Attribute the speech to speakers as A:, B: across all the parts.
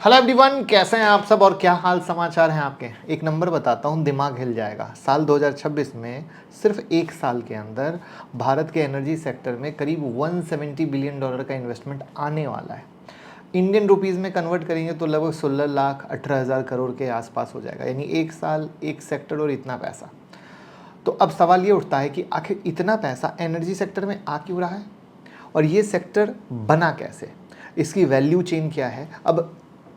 A: Hello everyone, कैसे हैं आप सब और क्या हाल समाचार हैं आपके। एक नंबर बताता हूं, दिमाग हिल जाएगा। साल 2026 में सिर्फ एक साल के अंदर भारत के एनर्जी सेक्टर में करीब 170 बिलियन डॉलर का इन्वेस्टमेंट आने वाला है। इंडियन रुपीज़ में कन्वर्ट करेंगे तो लगभग 16,18,000 करोड़ के आसपास हो जाएगा। यानी एक साल एक सेक्टर और इतना पैसा। तो अब सवाल ये उठता है कि आखिर इतना पैसा एनर्जी सेक्टर में आ क्यों रहा है और ये सेक्टर बना कैसे, इसकी वैल्यू चेन क्या है। अब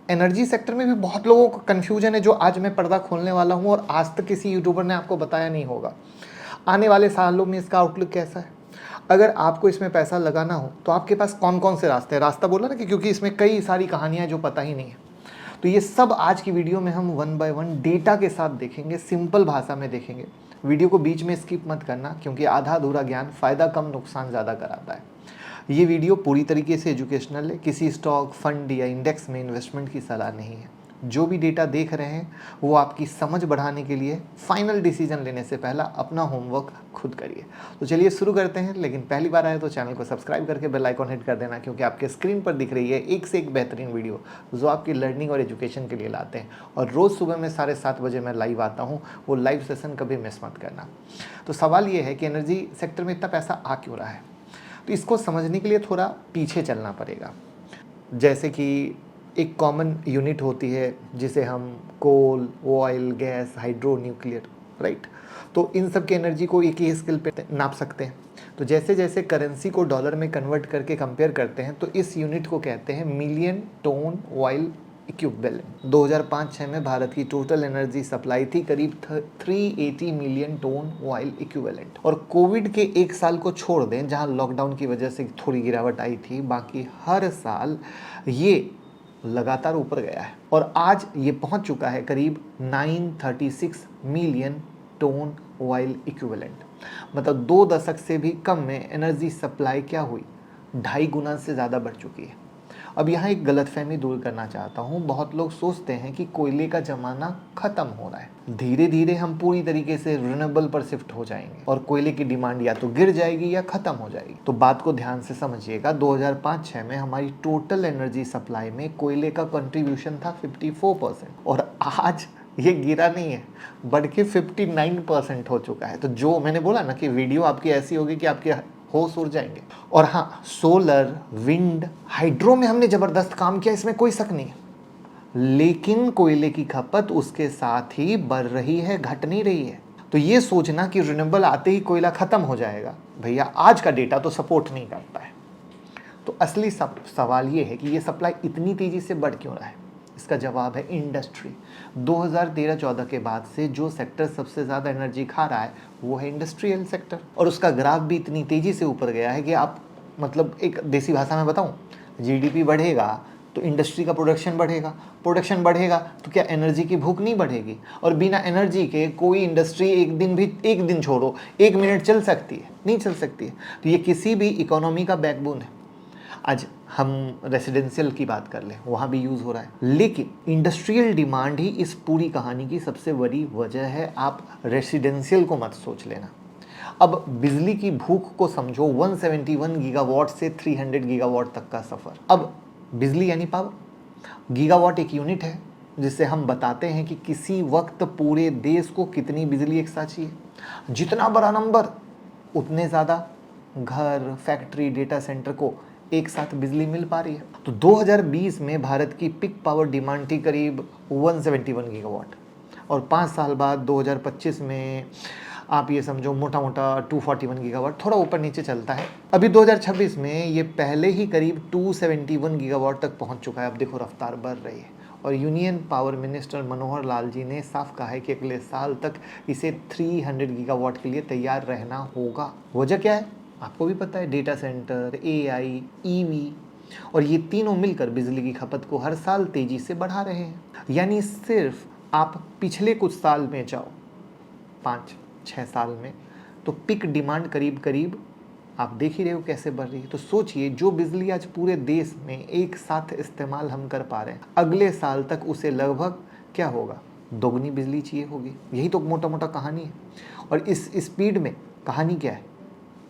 A: एनर्जी सेक्टर में भी बहुत लोगों को कन्फ्यूजन है, जो आज मैं पर्दा खोलने वाला हूँ और आज तक किसी यूट्यूबर ने आपको बताया नहीं होगा। आने वाले सालों में इसका आउटलुक कैसा है। अगर आपको इसमें पैसा लगाना हो तो आपके पास कौन कौन से रास्ते हैं। रास्ता बोला ना कि क्योंकि इसमें कई सारी कहानियाँ जो पता ही नहीं है। तो ये सब आज की वीडियो में हम वन बाय वन डेटा के साथ देखेंगे, सिंपल भाषा में देखेंगे। वीडियो को बीच में स्किप मत करना, क्योंकि आधा अधूरा ज्ञान फ़ायदा कम नुकसान ज़्यादा कराता है। ये वीडियो पूरी तरीके से एजुकेशनल है, किसी स्टॉक फंड या इंडेक्स में इन्वेस्टमेंट की सलाह नहीं है। जो भी डेटा देख रहे हैं वो आपकी समझ बढ़ाने के लिए, फाइनल डिसीजन लेने से पहला अपना होमवर्क खुद करिए। तो चलिए शुरू करते हैं। लेकिन पहली बार आए तो चैनल को सब्सक्राइब करके बेल आइकॉन हिट कर देना, क्योंकि आपके स्क्रीन पर दिख रही है एक से एक बेहतरीन वीडियो जो आपकी लर्निंग और एजुकेशन के लिए लाते हैं। और रोज़ सुबह में 7:30 बजे मैं लाइव आता हूँ, वो लाइव सेशन कभी मिस मत करना। तो सवाल ये है कि एनर्जी सेक्टर में इतना पैसा आ क्यों रहा है। तो इसको समझने के लिए थोड़ा पीछे चलना पड़ेगा। जैसे कि एक कॉमन यूनिट होती है जिसे हम coal, oil, gas, hydro, nuclear, right. तो इन सब की एनर्जी को एक ही स्केल पे नाप सकते हैं। तो जैसे जैसे करेंसी को डॉलर में कन्वर्ट करके कंपेयर करते हैं तो इस यूनिट को कहते हैं मिलियन टोन ऑयल इक्विवेलेंट। 2005-06 में भारत की टोटल एनर्जी सप्लाई थी करीब 380 मिलियन टोन ऑयल इक्विवेलेंट। और कोविड के एक साल को छोड़ दें, जहां लॉकडाउन की वजह से थोड़ी गिरावट आई थी, बाकी हर साल ये लगातार ऊपर गया है और आज ये पहुंच चुका है करीब 936 मिलियन टोन ऑयल इक्विवेलेंट। मतलब 2 दशक से भी कम में एनर्जी सप्लाई क्या हुई, 2.5 गुना से ज़्यादा बढ़ चुकी है। अब यहाँ एक गलतफहमी दूर करना चाहता हूँ। बहुत लोग सोचते हैं कि कोयले का ज़माना ख़त्म हो रहा है, धीरे धीरे हम पूरी तरीके से रिन्यूएबल पर शिफ्ट हो जाएंगे और कोयले की डिमांड या तो गिर जाएगी या ख़त्म हो जाएगी। तो बात को ध्यान से समझिएगा। 2005-06 में हमारी टोटल एनर्जी सप्लाई में कोयले का कंट्रीब्यूशन था 54% और आज ये गिरा नहीं है, बढ़ के 59% हो चुका है। तो जो मैंने बोला ना कि वीडियो आपकी ऐसी होगी कि आपके होश उड़ जाएंगे। और हाँ, सोलर, विंड, हाइड्रो में हमने ज़बरदस्त काम किया, इसमें कोई शक नहीं है। लेकिन कोयले की खपत उसके साथ ही बढ़ रही है, घट नहीं रही है। तो ये सोचना कि रिन्यूएबल आते ही कोयला ख़त्म हो जाएगा, भैया आज का डेटा तो सपोर्ट नहीं करता है। तो असली सवाल ये है कि ये सप्लाई इतनी तेज़ी से बढ़ क्यों रहा है। इसका जवाब है इंडस्ट्री। 2013-14 के बाद से जो सेक्टर सबसे ज़्यादा एनर्जी खा रहा है वो है इंडस्ट्रियल सेक्टर। और उसका ग्राफ भी इतनी तेज़ी से ऊपर गया है कि आप, मतलब एक देसी भाषा में बताऊं, जीडीपी बढ़ेगा तो इंडस्ट्री का प्रोडक्शन बढ़ेगा, प्रोडक्शन बढ़ेगा तो क्या एनर्जी की भूख नहीं बढ़ेगी। और बिना एनर्जी के कोई इंडस्ट्री एक दिन छोड़ो 1 मिनट चल सकती है? नहीं चल सकती है। तो ये किसी भी इकोनॉमी का बैकबोन है। आज हम रेसिडेंशियल की बात कर लें, वहाँ भी यूज़ हो रहा है, लेकिन इंडस्ट्रियल डिमांड ही इस पूरी कहानी की सबसे बड़ी वजह है। आप रेसिडेंशियल को मत सोच लेना। अब बिजली की भूख को समझो, 171 गीगावाट से 300 गीगावाट तक का सफ़र। अब बिजली यानी पावर, गीगावाट एक यूनिट है जिससे हम बताते हैं कि किसी वक्त पूरे देश को कितनी बिजली एक साथ चाहिए। जितना बड़ा नंबर उतने ज़्यादा घर, फैक्ट्री, डेटा सेंटर को एक साथ बिजली मिल पा रही है। तो 2020 में भारत की पिक पावर डिमांड थी करीब 171 गीगावाट और 5 साल बाद 2025 में आप ये समझो मोटा मोटा 241 गीगावाट, थोड़ा ऊपर नीचे चलता है। अभी 2026 में ये पहले ही करीब 271 गीगावाट तक पहुंच चुका है। अब देखो रफ्तार बढ़ रही है और union power minister Manohar Lal ji ने साफ कहा है कि अगले साल तक इसे 300 गीगावाट के लिए तैयार रहना होगा। वजह क्या है आपको भी पता है, डेटा सेंटर, एआई, ईवी, और ये तीनों मिलकर बिजली की खपत को हर साल तेजी से बढ़ा रहे हैं। यानी सिर्फ आप पिछले कुछ साल में जाओ, 5-6 साल में, तो पिक डिमांड करीब करीब आप देख ही रहे हो कैसे बढ़ रही है। तो सोचिए, जो बिजली आज पूरे देश में एक साथ इस्तेमाल हम कर पा रहे हैं, अगले साल तक उसे लगभग क्या होगा, दोगुनी बिजली चाहिए होगी। यही तो मोटा मोटा कहानी है। और इस स्पीड में कहानी क्या है,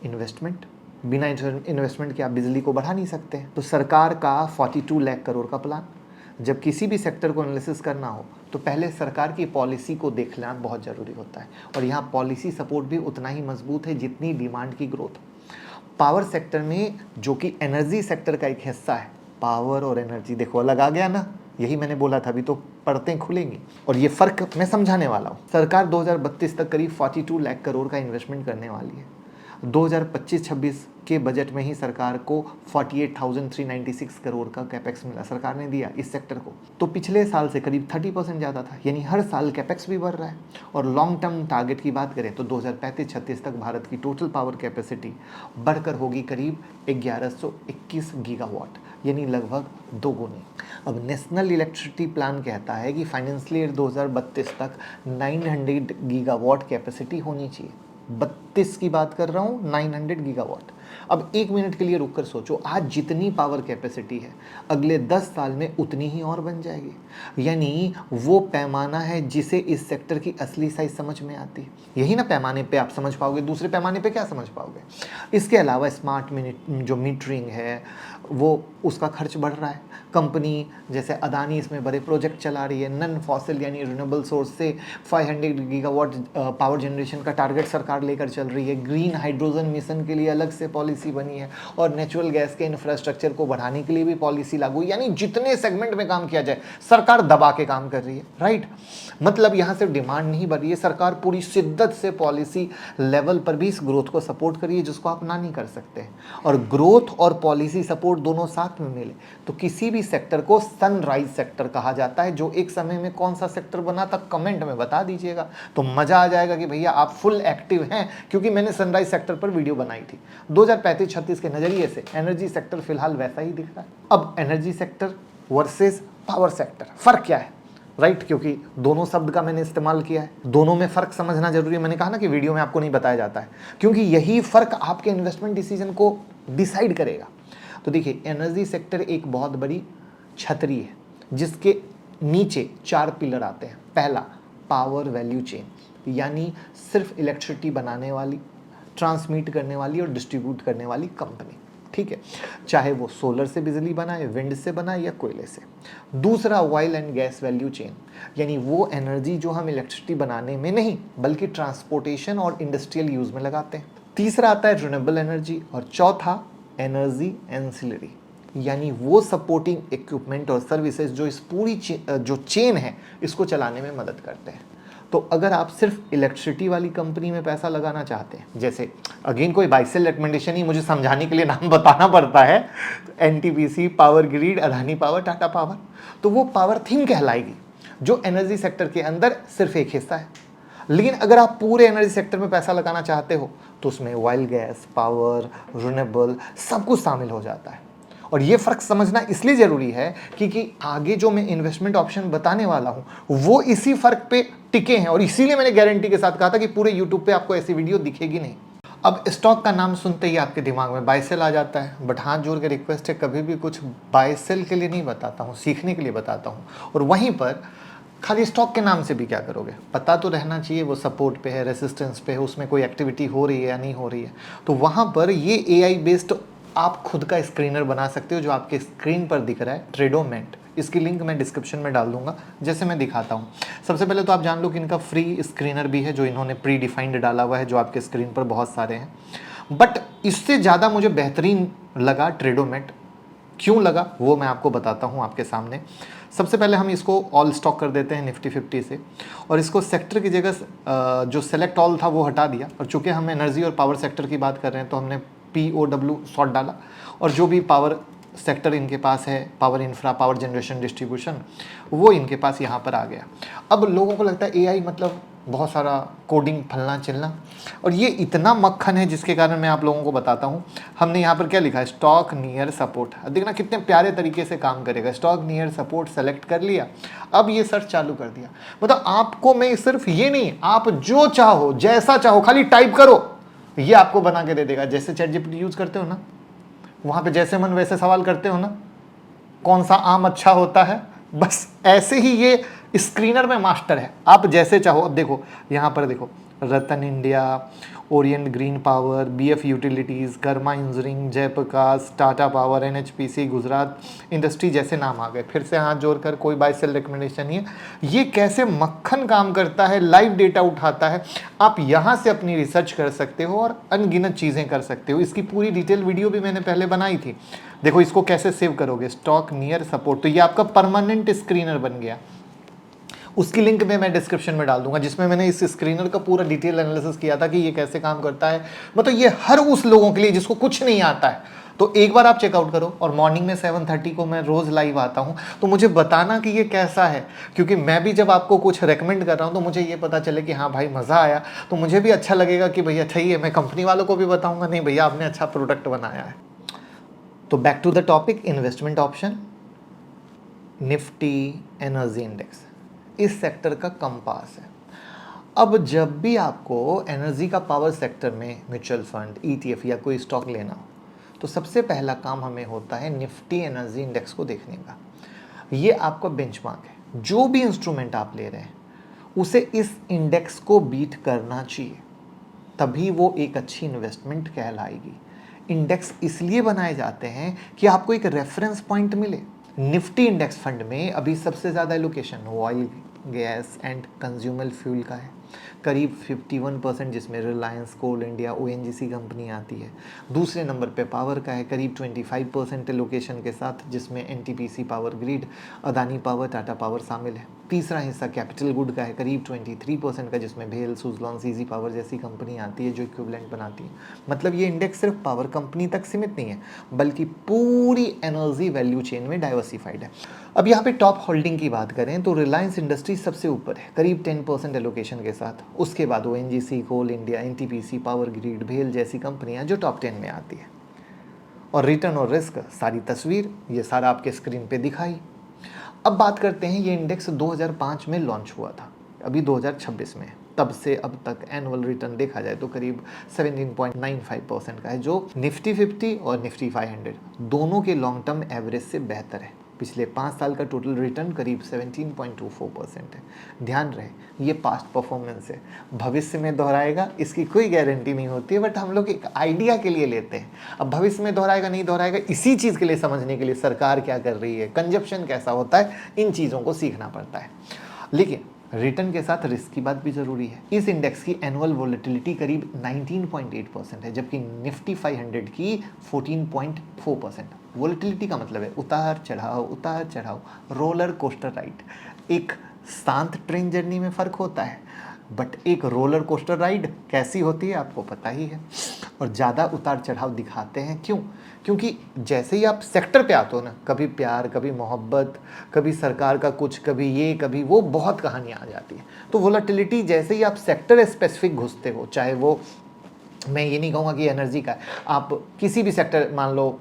A: इन्वेस्टमेंट। बिना इन्वेस्टमेंट के आप बिजली को बढ़ा नहीं सकते हैं। तो सरकार का 42 लाख करोड़ का प्लान, जब किसी भी सेक्टर को एनालिसिस करना हो तो पहले सरकार की पॉलिसी को देखना बहुत ज़रूरी होता है, और यहाँ पॉलिसी सपोर्ट भी उतना ही मजबूत है जितनी डिमांड की ग्रोथ। पावर सेक्टर में, जो कि एनर्जी सेक्टर का एक हिस्सा है, पावर और एनर्जी देखो अलग आ गया ना, यही मैंने बोला था, अभी तो परतें खुलेंगी और ये फ़र्क मैं समझाने वाला हूँ। सरकार 2032 तक करीब 42 लाख करोड़ का इन्वेस्टमेंट करने वाली है। 2025-26 के बजट में ही सरकार को 48,396 करोड़ का कैपेक्स मिला, सरकार ने दिया इस सेक्टर को। तो पिछले साल से करीब 30% ज़्यादा था, यानी हर साल कैपेक्स भी बढ़ रहा है। और लॉन्ग टर्म टारगेट की बात करें तो 2035-36 तक भारत की टोटल पावर कैपेसिटी बढ़कर होगी करीब 1121 गीगावाट, यानी लगभग 2 गुनी। अब नेशनल इलेक्ट्रिसिटी प्लान कहता है कि फाइनेंशियल ईयर 2032 तक 900 गीगावाट कैपेसिटी होनी चाहिए। 32 की बात कर रहा हूँ, 900 गीगावाट। अब 1 मिनट के लिए रुक कर सोचो, आज जितनी पावर कैपेसिटी है अगले 10 साल में उतनी ही और बन जाएगी। यानी वो पैमाना है जिसे इस सेक्टर की असली साइज समझ में आती है। यही ना पैमाने पे आप समझ पाओगे, दूसरे पैमाने पे क्या समझ पाओगे। इसके अलावा स्मार्ट जो मीटरिंग है वो, उसका खर्च बढ़ रहा है। कंपनी जैसे अदानी इसमें बड़े प्रोजेक्ट चला रही है। नन फॉसिल यानी रिन्यूएबल सोर्स से 500 गीगावाट पावर जनरेशन का टारगेट सरकार लेकर चल रही है। ग्रीन हाइड्रोजन मिशन के लिए अलग से पॉलिसी बनी है और नेचुरल गैस के इंफ्रास्ट्रक्चर को बढ़ाने के लिए भी पॉलिसी लागू। यानी जितने सेगमेंट में काम किया जाए सरकार दबा के काम कर रही है, राइट। मतलब यहाँ सिर्फ डिमांड नहीं बढ़ रही है, सरकार पूरी शिद्दत से पॉलिसी लेवल पर भी इस ग्रोथ को सपोर्ट कर रही है, जिसको आप ना नहीं कर सकते। और ग्रोथ और पॉलिसी सपोर्ट दोनों साथ में मिले तो किसी भी सेक्टर को सनराइज सेक्टर कहा जाता है। जो एक समय में कौन सा सेक्टर बना था कमेंट में बता दीजिएगा, तो मजा आ जाएगा कि भैया आप फुल एक्टिव हैं, क्योंकि मैंने सनराइज सेक्टर पर वीडियो बनाई थी। 2035-36 के नजरिए से एनर्जी सेक्टर फिलहाल वैसा ही दिख रहा है। अब energy sector versus power sector, फर्क क्या है, राइट क्योंकि दोनों शब्द का मैंने इस्तेमाल किया है, दोनों में फ़र्क समझना जरूरी है। मैंने कहा ना कि वीडियो में आपको नहीं बताया जाता है, क्योंकि यही फ़र्क आपके इन्वेस्टमेंट डिसीजन को डिसाइड करेगा। तो देखिए, एनर्जी सेक्टर एक बहुत बड़ी छतरी है जिसके नीचे 4 पिलर आते हैं। पहला, पावर वैल्यू चेन, यानी सिर्फ इलेक्ट्रिसिटी बनाने वाली, ट्रांसमिट करने वाली और डिस्ट्रीब्यूट करने वाली कंपनी, ठीक है, चाहे वो सोलर से बिजली बनाए, विंड से बनाए या कोयले से। दूसरा, oil and gas value chain, यानी वो एनर्जी जो हम इलेक्ट्रिसिटी बनाने में नहीं बल्कि ट्रांसपोर्टेशन और इंडस्ट्रियल यूज में लगाते हैं। तीसरा आता है रिन्यूएबल एनर्जी, और चौथा एनर्जी एंसिलरी, यानी वो सपोर्टिंग इक्विपमेंट और सर्विसेज जो इस पूरी जो चेन है इसको चलाने में मदद करते हैं। तो अगर आप सिर्फ इलेक्ट्रिसिटी वाली कंपनी में पैसा लगाना चाहते हैं, जैसे अगेन कोई बाय सेल रिकमेंडेशन ही मुझे समझाने के लिए नाम बताना पड़ता है, NTPC, power grid, Adani power, Tata power, तो वो पावर थीम कहलाएगी, जो एनर्जी सेक्टर के अंदर सिर्फ एक हिस्सा है। लेकिन अगर आप पूरे एनर्जी सेक्टर में पैसा लगाना चाहते हो तो उसमें ऑयल, गैस, पावर, रिन्यूएबल सब कुछ शामिल हो जाता है। और ये फ़र्क समझना इसलिए ज़रूरी है क्योंकि आगे जो मैं इन्वेस्टमेंट ऑप्शन बताने वाला हूँ वो इसी फ़र्क पे टिके हैं, और इसीलिए मैंने गारंटी के साथ कहा था कि पूरे यूट्यूब पे आपको ऐसी वीडियो दिखेगी नहीं। अब स्टॉक का नाम सुनते ही आपके दिमाग में बाय सेल आ जाता है, बट हाथ जोड़ के रिक्वेस्ट है, कभी भी कुछ बाय सेल के लिए नहीं बताता हूँ, सीखने के लिए बताता हूँ। और वहीं पर खाली स्टॉक के नाम से भी क्या करोगे, पता तो रहना चाहिए वो सपोर्ट पे है, रेसिस्टेंस पे है, उसमें कोई एक्टिविटी हो रही है या नहीं हो रही है। तो वहाँ पर ये AI बेस्ड आप खुद का स्क्रीनर बना सकते हो, जो आपके स्क्रीन पर दिख रहा है, ट्रेडोमेंट। इसकी लिंक मैं डिस्क्रिप्शन में डाल दूंगा, जैसे मैं दिखाता हूँ। सबसे पहले तो आप जान लो कि इनका फ्री स्क्रीनर भी है जो इन्होंने प्री डिफाइंड डाला हुआ है, जो आपके स्क्रीन पर बहुत सारे हैं। बट इससे ज़्यादा मुझे बेहतरीन लगा ट्रेडोमेंट। क्यों लगा वो मैं आपको बताता हूँ आपके सामने। सबसे पहले हम इसको ऑल स्टॉक कर देते हैं निफ्टी 50 से, और इसको सेक्टर की जगह जो सेलेक्ट ऑल था वो हटा दिया। और चूँकि हम एनर्जी और पावर सेक्टर की बात कर रहे हैं तो हमने POW शॉर्ट डाला, और जो भी पावर सेक्टर इनके पास है, power infra, power generation, distribution, वो इनके पास यहाँ पर आ गया। अब लोगों को लगता है AI मतलब बहुत सारा कोडिंग फलना चलना, और ये इतना मक्खन है जिसके कारण मैं आप लोगों को बताता हूँ। हमने यहाँ पर क्या लिखा है, स्टॉक नियर सपोर्ट। देखना कितने प्यारे तरीके से काम करेगा। स्टॉक नियर सपोर्ट सेलेक्ट कर लिया, अब ये सर्च चालू कर दिया। मतलब आपको मैं सिर्फ ये नहीं, आप जो चाहो जैसा चाहो खाली टाइप करो, ये आपको बना के दे देगा। जैसे ChatGPT यूज़ करते हो ना, वहाँ पे जैसे मन वैसे सवाल करते हो ना, कौन सा आम अच्छा होता है, बस ऐसे ही ये स्क्रीनर में मास्टर है। आप जैसे चाहो, अब देखो यहाँ पर देखो, Ratan India, Orient Green Power, BF Utilities, Karma Engineering, Jaiprakash, Tata Power, NHPC, Gujarat industry जैसे नाम आ गए। फिर से हाथ जोड़कर कोई बाय सेल रिकमेंडेशन नहीं है। ये कैसे मक्खन काम करता है, लाइव डेटा उठाता है, आप यहाँ से अपनी रिसर्च कर सकते हो और अनगिनत चीज़ें कर सकते हो। इसकी पूरी डिटेल वीडियो भी मैंने पहले बनाई थी। देखो इसको कैसे सेव करोगे, स्टॉक नियर सपोर्ट, तो ये आपका परमानेंट स्क्रीनर बन गया। उसकी लिंक में मैं डिस्क्रिप्शन में डाल दूंगा, जिसमें मैंने इस स्क्रीनर का पूरा डिटेल एनालिसिस किया था कि ये कैसे काम करता है। मतलब ये हर उस लोगों के लिए जिसको कुछ नहीं आता है, तो एक बार आप चेकआउट करो। और मॉर्निंग में 7:30 को मैं रोज़ लाइव आता हूँ, तो मुझे बताना कि ये कैसा है, क्योंकि मैं भी जब आपको कुछ रेकमेंड कर रहा हूँ तो मुझे ये पता चले कि हाँ भाई मज़ा आया, तो मुझे भी अच्छा लगेगा कि भैया अच्छा ही है। मैं कंपनी वालों को भी बताऊँगा, नहीं भैया आपने अच्छा प्रोडक्ट बनाया है। तो back to the topic, investment option, Nifty energy index इस सेक्टर का कंपास है। अब जब भी आपको एनर्जी का पावर सेक्टर में म्यूचुअल फंड, ईटीएफ या कोई स्टॉक लेना हो, तो सबसे पहला काम हमें होता है निफ्टी एनर्जी इंडेक्स को देखने का। ये आपका बेंचमार्क है। जो भी इंस्ट्रूमेंट आप ले रहे हैं उसे इस इंडेक्स को बीट करना चाहिए, तभी वो एक अच्छी इन्वेस्टमेंट कहलाएगी। इंडेक्स इसलिए बनाए जाते हैं कि आपको एक रेफरेंस पॉइंट मिले। निफ्टी इंडेक्स फंड में अभी सबसे ज़्यादा allocation oil, gas and consumer fuel का है, करीब 51%, जिसमें रिलायंस, कोल इंडिया, ओएनजीसी कंपनी आती है। दूसरे नंबर पे पावर का है, करीब 25% एलोकेशन के साथ, जिसमें NTPC power grid, Adani power, Tata power शामिल है। तीसरा हिस्सा कैपिटल गुड का है, करीब 23% का, जिसमें भेल, सुजलॉन, सीजी पावर जैसी कंपनी आती है जो इक्विवेलेंट बनाती है। मतलब ये इंडेक्स सिर्फ पावर कंपनी तक सीमित नहीं है, बल्कि पूरी एनर्जी वैल्यू चेन में डाइवर्सिफाइड है। अब यहाँ पे टॉप होल्डिंग की बात करें तो रिलायंस इंडस्ट्री सबसे ऊपर है, करीब 10% एलोकेशन के साथ। उसके बाद ओएनजीसी, कोल इंडिया, एनटीपीसी, पावर ग्रिड, भेल जैसी कंपनियां जो टॉप 10 में आती है। और रिटर्न और रिस्क सारी तस्वीर ये सारा आपके स्क्रीन पे दिखाई। अब बात करते हैं, ये इंडेक्स 2005 में लॉन्च हुआ था, अभी 2026 में। तब से अब तक एनुअल रिटर्न देखा जाए तो करीब 17.95% का है, जो निफ्टी 50 और निफ्टी 500 दोनों के लॉन्ग टर्म एवरेज से बेहतर है। पिछले 5 साल का टोटल रिटर्न करीब 17.24% है। ध्यान रहे ये पास्ट परफॉर्मेंस है, भविष्य में दोहराएगा इसकी कोई गारंटी नहीं होती है, बट हम लोग एक आइडिया के लिए लेते हैं। अब भविष्य में दोहराएगा नहीं दोहराएगा, इसी चीज़ के लिए समझने के लिए सरकार क्या कर रही है, कंजप्शन कैसा होता है, इन चीज़ों को सीखना पड़ता है। लेकिन रिटर्न के साथ रिस्क की बात भी जरूरी है। इस इंडेक्स की एनुअल वोलेटिलिटी करीब 19.8% है, जबकि निफ्टी 500 की 14.4%। वोलेटिलिटी का मतलब है उतार चढ़ाव, रोलर कोस्टर राइड। एक शांत ट्रेन जर्नी में फ़र्क होता है, बट एक रोलर कोस्टर राइड कैसी होती है आपको पता ही है। और ज़्यादा उतार चढ़ाव दिखाते हैं, क्यों? क्योंकि जैसे ही आप सेक्टर पे आते हो ना, कभी प्यार, कभी मोहब्बत, कभी सरकार का कुछ, कभी ये कभी वो, बहुत कहानियाँ आ जाती हैं। तो वोलेटिलिटी जैसे ही आप सेक्टर स्पेसिफिक घुसते हो, चाहे वो, मैं ये नहीं कहूँगा कि एनर्जी का है, आप किसी भी सेक्टर, मान लो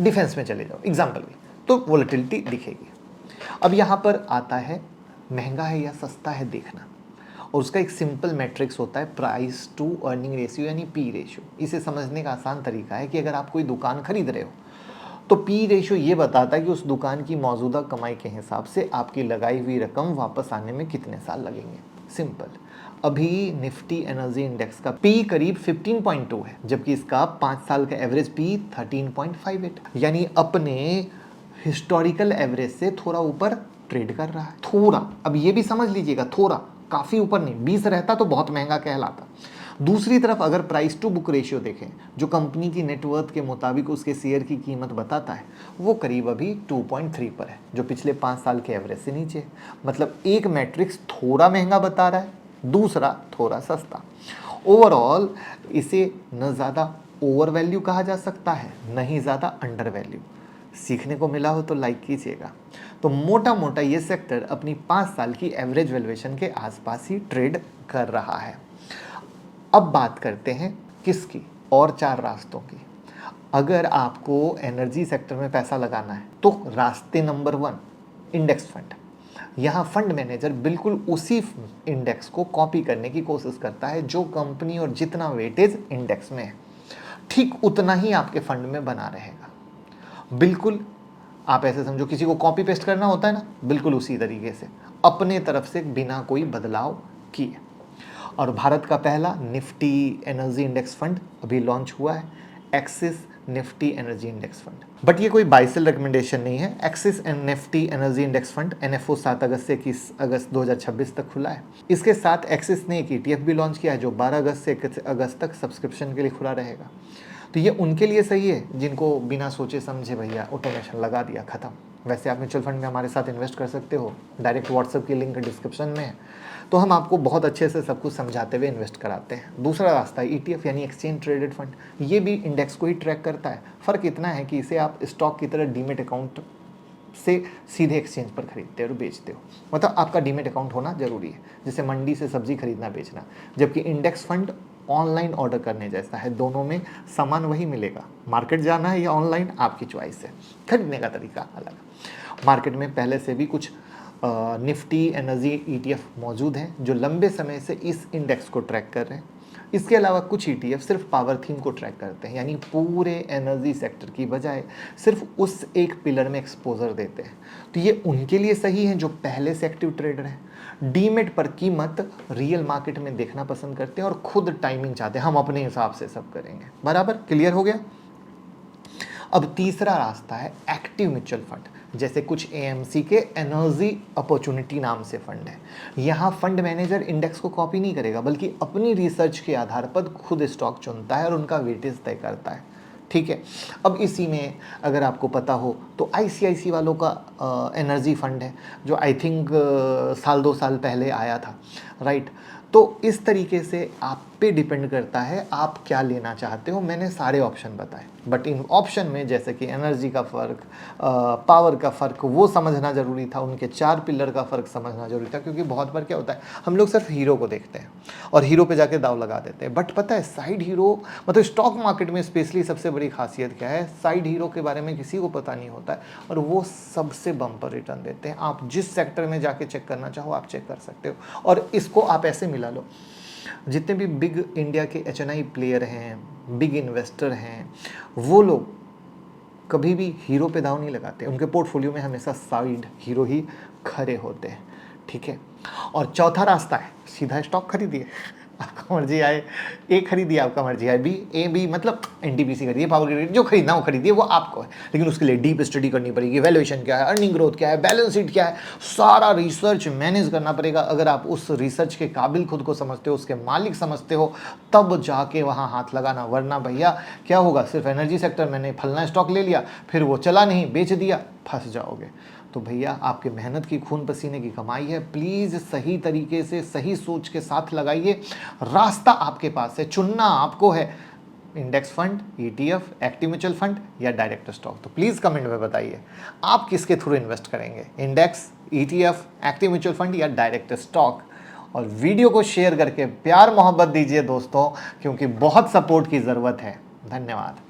A: डिफेंस में चले जाओ एग्जाम्पल भी, तो वोलेटिलिटी दिखेगी। अब यहाँ पर आता है महंगा है या सस्ता है देखना, और उसका एक सिंपल मैट्रिक्स होता है प्राइस टू अर्निंग रेशियो, यानी पी रेशियो। इसे समझने का आसान तरीका है कि अगर आप कोई दुकान खरीद रहे हो तो पी रेशियो ये बताता है कि उस दुकान की मौजूदा कमाई के हिसाब से आपकी लगाई हुई रकम वापस आने में कितने साल लगेंगे। सिंपल। अभी निफ्टी एनर्जी इंडेक्स का पी करीब 15.2 है, जबकि इसका 5 साल का एवरेज पी 13.58, यानी अपने हिस्टोरिकल एवरेज से थोड़ा ऊपर ट्रेड कर रहा है। थोड़ा, अब ये भी समझ लीजिएगा, थोड़ा, काफ़ी ऊपर नहीं। 20 रहता तो बहुत महंगा कहलाता। दूसरी तरफ अगर प्राइस टू बुक रेशियो देखें, जो कंपनी की नेटवर्थ के मुताबिक उसके शेयर की कीमत बताता है, वो करीब अभी 2.3 पर है, जो पिछले 5 साल के एवरेज से नीचे है। मतलब एक मैट्रिक्स थोड़ा महंगा बता रहा है, दूसरा थोड़ा सस्ता। ओवरऑल इसे न ज़्यादा ओवर वैल्यू कहा जा सकता है, न ही ज़्यादा अंडर वैल्यू। सीखने को मिला हो तो लाइक कीजिएगा। तो मोटा मोटा ये सेक्टर अपनी 5 साल की एवरेज वैल्यूएशन के आसपास ही ट्रेड कर रहा है। अब बात करते हैं किसकी, और 4 रास्तों की। अगर आपको एनर्जी सेक्टर में पैसा लगाना है तो रास्ते नंबर 1 इंडेक्स फंड। यहाँ फंड मैनेजर बिल्कुल उसी इंडेक्स को कॉपी करने की कोशिश करता है जो कंपनी और जितना वेटेज इंडेक्स में है, ठीक उतना ही आपके फंड में बना रहेगा। बिल्कुल आप ऐसे समझो, किसी को कॉपी पेस्ट करना होता है ना, बिल्कुल उसी तरीके से अपने तरफ से बिना कोई बदलाव किए। और भारत का पहला निफ्टी एनर्जी इंडेक्स फंड अभी लॉन्च हुआ है, axis Nifty energy index fund. But ये कोई बाय सेल रिकमेंडेशन नहीं है। Axis and Nifty energy index fund NFO 7 अगस्त से 21 अगस्त 2026 तक खुला है। इसके साथ एक्सिस ने एक ईटीएफ भी लॉन्च किया है जो 12 अगस्त से 21 अगस्त तक सब्सक्रिप्शन के लिए खुला रहेगा। तो ये उनके लिए सही है जिनको बिना सोचे समझे भैया ऑटोमेशन लगा दिया, खत्म। वैसे आप म्यूचुअल फंड में हमारे साथ इन्वेस्ट कर सकते हो, डायरेक्ट व्हाट्सएप की लिंक डिस्क्रिप्शन में है। तो हम आपको बहुत अच्छे से सब कुछ समझाते हुए इन्वेस्ट कराते हैं। दूसरा रास्ता है ईटीएफ यानी एक्सचेंज ट्रेडेड फंड। ये भी इंडेक्स को ही ट्रैक करता है। फ़र्क इतना है कि इसे आप स्टॉक की तरह डीमेट अकाउंट से सीधे एक्सचेंज पर खरीदते हो और बेचते हो, मतलब आपका डीमेट अकाउंट होना जरूरी है, जैसे मंडी से सब्जी खरीदना बेचना। जबकि इंडेक्स फंड ऑनलाइन ऑर्डर करने जैसा है, दोनों में सामान वही मिलेगा। मार्केट जाना है या ऑनलाइन आपकी चॉइस है, खरीदने का तरीका अलग। मार्केट में पहले से भी कुछ निफ्टी एनर्जी ईटीएफ मौजूद हैं जो लंबे समय से इस इंडेक्स को ट्रैक कर रहे हैं। इसके अलावा कुछ ईटीएफ सिर्फ पावर थीम को ट्रैक करते हैं, यानी पूरे एनर्जी सेक्टर की बजाय सिर्फ उस एक पिलर में एक्सपोजर देते हैं। तो ये उनके लिए सही है जो पहले से एक्टिव ट्रेडर हैं, डीमेट पर कीमत रियल मार्केट में देखना पसंद करते हैं और खुद टाइमिंग चाहते हैं, हम अपने हिसाब से सब करेंगे। बराबर क्लियर हो गया। अब तीसरा रास्ता है एक्टिव म्यूचुअल फंड, जैसे कुछ एएमसी के एनर्जी अपॉर्चुनिटी नाम से फंड है। यहाँ फंड मैनेजर इंडेक्स को कॉपी नहीं करेगा बल्कि अपनी रिसर्च के आधार पर खुद स्टॉक चुनता है और उनका वेटेज तय करता है। ठीक है। अब इसी में अगर आपको पता हो तो आईसीआईसी वालों का एनर्जी फंड है जो आई थिंक साल 2 साल पहले आया था, राइट। तो इस तरीके से आप पे डिपेंड करता है आप क्या लेना चाहते हो। मैंने सारे ऑप्शन बताए, बट इन ऑप्शन में जैसे कि एनर्जी का फ़र्क, पावर का फ़र्क वो समझना ज़रूरी था, उनके 4 पिलर का फ़र्क समझना ज़रूरी था। क्योंकि बहुत बार क्या होता है, हम लोग सिर्फ हीरो को देखते हैं और हीरो पे जाके दाव लगा देते हैं। बट पता है साइड हीरो, मतलब स्टॉक मार्केट में स्पेशली सबसे बड़ी खासियत क्या है, साइड हीरो के बारे में किसी को पता नहीं होता है और वो सबसे बम्पर रिटर्न देते हैं। आप जिस सेक्टर में जाके चेक करना चाहो आप चेक कर सकते हो। और इसको आप ऐसे मिला लो, जितने भी बिग इंडिया के एचएनआई प्लेयर हैं, बिग इन्वेस्टर हैं, वो लोग कभी भी हीरो पे दाव नहीं लगाते। उनके पोर्टफोलियो में हमेशा साइड हीरो ही खड़े होते हैं। ठीक है। और चौथा रास्ता है सीधा स्टॉक खरीदिए, आपका मर्जी आए। ए खरीदिए, आपका मर्जी आए बी, ए बी मतलब एनटीपीसी खरीदिए, पावर ग्रिड, जो खरीदना वो खरीदिए, वो आपको है। लेकिन उसके लिए डीप स्टडी करनी पड़ेगी, वैल्यूएशन क्या है, अर्निंग ग्रोथ क्या है, बैलेंस शीट क्या है, सारा रिसर्च मैनेज करना पड़ेगा। अगर आप उस रिसर्च के काबिल खुद को समझते हो, उसके मालिक समझते हो, तब जाके वहाँ हाथ लगाना। वरना भैया क्या होगा, सिर्फ एनर्जी सेक्टर मैंने फलना स्टॉक ले लिया, फिर वो चला नहीं, बेच दिया, फंस जाओगे। तो भैया आपके मेहनत की खून पसीने की कमाई है, प्लीज़ सही तरीके से सही सोच के साथ लगाइए। रास्ता आपके पास है, चुनना आपको है, index fund, ETF, active mutual fund या डायरेक्ट स्टॉक। तो प्लीज़ कमेंट में बताइए आप किसके थ्रू इन्वेस्ट करेंगे, index, ETF, active mutual fund या डायरेक्ट स्टॉक। और वीडियो को शेयर करके प्यार मोहब्बत दीजिए दोस्तों, क्योंकि बहुत सपोर्ट की ज़रूरत है। धन्यवाद।